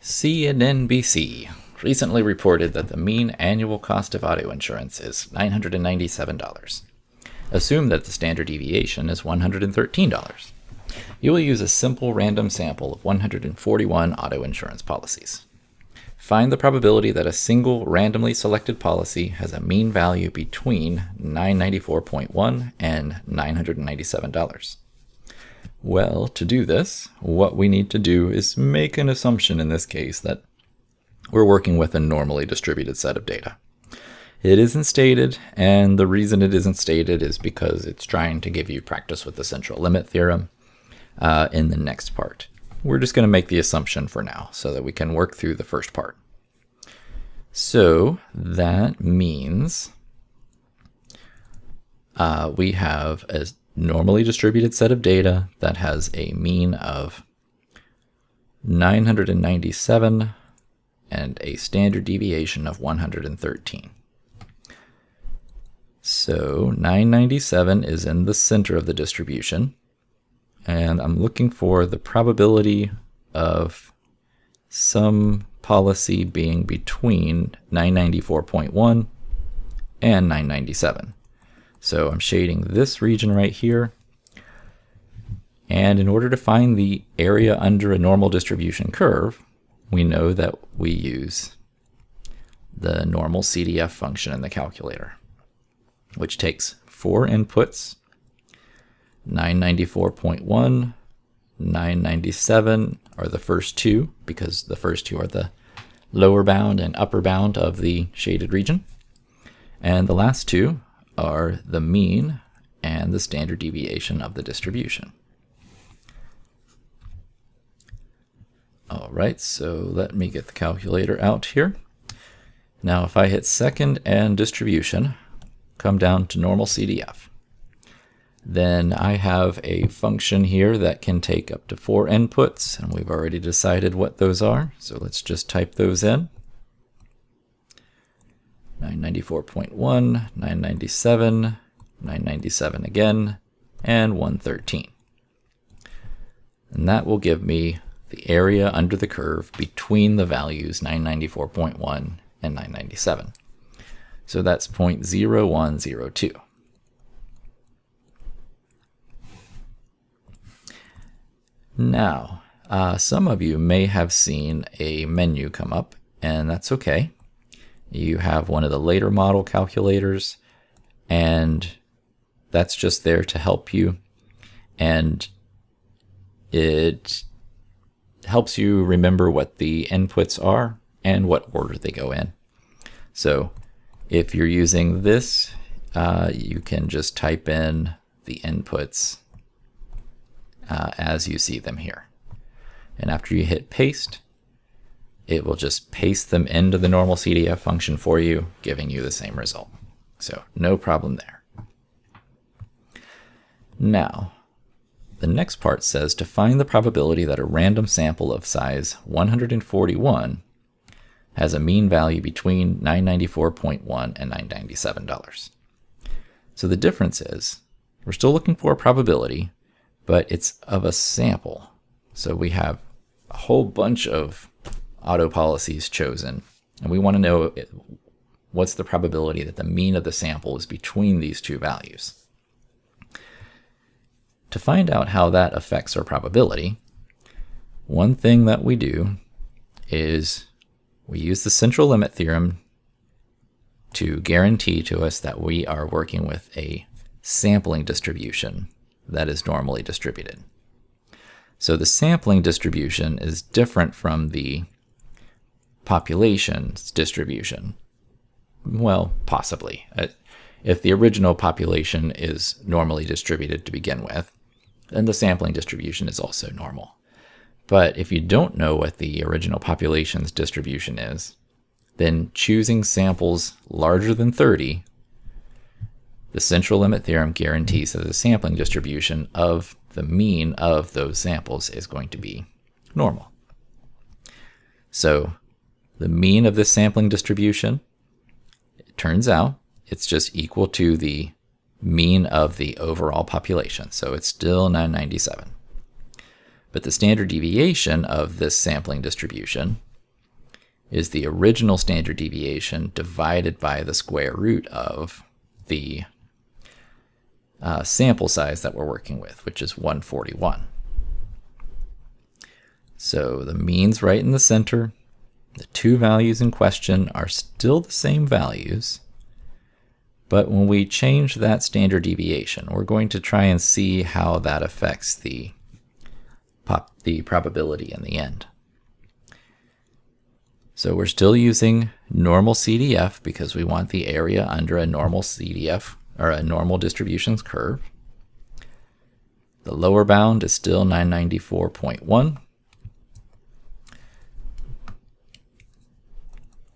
CNBC recently reported that the mean annual cost of auto insurance is $997. Assume that the standard deviation is $113. You will use a simple random sample of 141 auto insurance policies. Find the probability that a single randomly selected policy has a mean value between $994.1 and $997. Well, to do this, what we need to do is make an assumption in this case that we're working with a normally distributed set of data. It isn't stated, and the reason it isn't stated is because it's trying to give you practice with the central limit theorem in the next part. We're just going to make the assumption for now so that we can work through the first part. So that means we have a normally distributed set of data that has a mean of 997 and a standard deviation of 113. So 997 is in the center of the distribution, and I'm looking for the probability of some policy being between 994.1 and 997. So I'm shading this region right here. And in order to find the area under a normal distribution curve, we know that we use the normal CDF function in the calculator, which takes 4 inputs, 994.1, 997 are the first two, because the first two are the lower bound and upper bound of the shaded region. And the last two are the mean and the standard deviation of the distribution. All right, so let me get the calculator out here. Now, if I hit second and distribution, come down to normal CDF, then I have a function here that can take up to 4 inputs, and we've already decided what those are. So let's just type those in. 994.1, 997, 997 again, and 113. And that will give me the area under the curve between the values 994.1 and 997. So that's 0.0102. Now, some of you may have seen a menu come up, and that's okay. You have one of the later model calculators, and that's just there to help you, and it helps you remember what the inputs are and what order they go in. So if you're using this, you can just type in the inputs as you see them here. And after you hit paste, it will just paste them into the normal CDF function for you, giving you the same result. So no problem there. Now, the next part says to find the probability that a random sample of size 141 has a mean value between $994.1 and $997. So the difference is we're still looking for a probability, but it's of a sample. So we have a whole bunch of auto policies chosen, and we want to know what's the probability that the mean of the sample is between these two values. To find out how that affects our probability, one thing that we do is we use the central limit theorem to guarantee to us that we are working with a sampling distribution that is normally distributed. So the sampling distribution is different from the population's distribution. Well, possibly. If the original population is normally distributed to begin with, then the sampling distribution is also normal. But if you don't know what the original population's distribution is, then choosing samples larger than 30, the central limit theorem guarantees that the sampling distribution of the mean of those samples is going to be normal. So the mean of this sampling distribution, it turns out it's just equal to the mean of the overall population. So it's still 997. But the standard deviation of this sampling distribution is the original standard deviation divided by the square root of the sample size that we're working with, which is 141. So the mean's right in the center. The two values in question are still the same values, but when we change that standard deviation, we're going to try and see how that affects the probability in the end. So we're still using normal CDF because we want the area under a normal CDF or a normal distributions curve. The lower bound is still 994.1.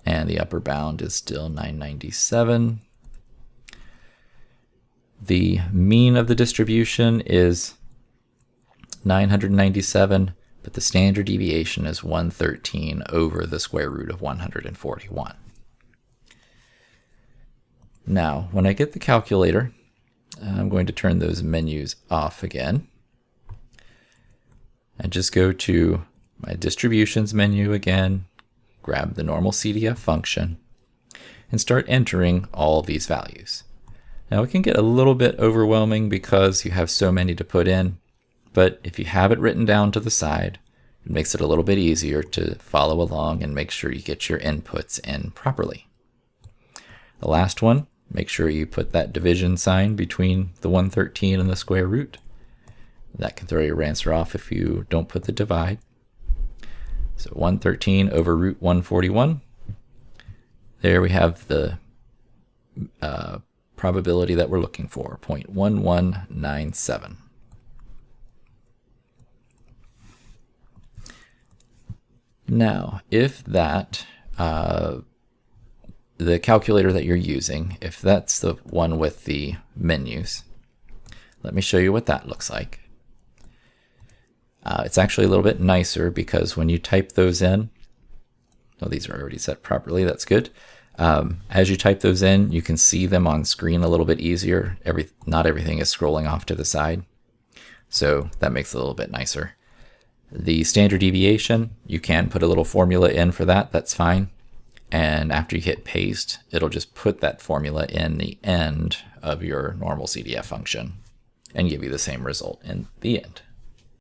And the upper bound is still 997. The mean of the distribution is 997, but the standard deviation is 113 over the square root of 141. Now, when I get the calculator, I'm going to turn those menus off again. And just go to my distributions menu again, grab the normal CDF function, and start entering all these values. Now it can get a little bit overwhelming because you have so many to put in, but if you have it written down to the side, it makes it a little bit easier to follow along and make sure you get your inputs in properly. The last one, make sure you put that division sign between the 113 and the square root. That can throw your answer off if you don't put the divide. So 113 over root 141. There we have the probability that we're looking for, 0.1197. Now, if that, the calculator that you're using, if that's the one with the menus, let me show you what that looks like. It's actually a little bit nicer because when you type those in, oh, these are already set properly, that's good. As you type those in, you can see them on screen a little bit easier. Not everything is scrolling off to the side, so that makes it a little bit nicer. The standard deviation, you can put a little formula in for that, that's fine. And after you hit paste, it'll just put that formula in the end of your normal CDF function and give you the same result in the end.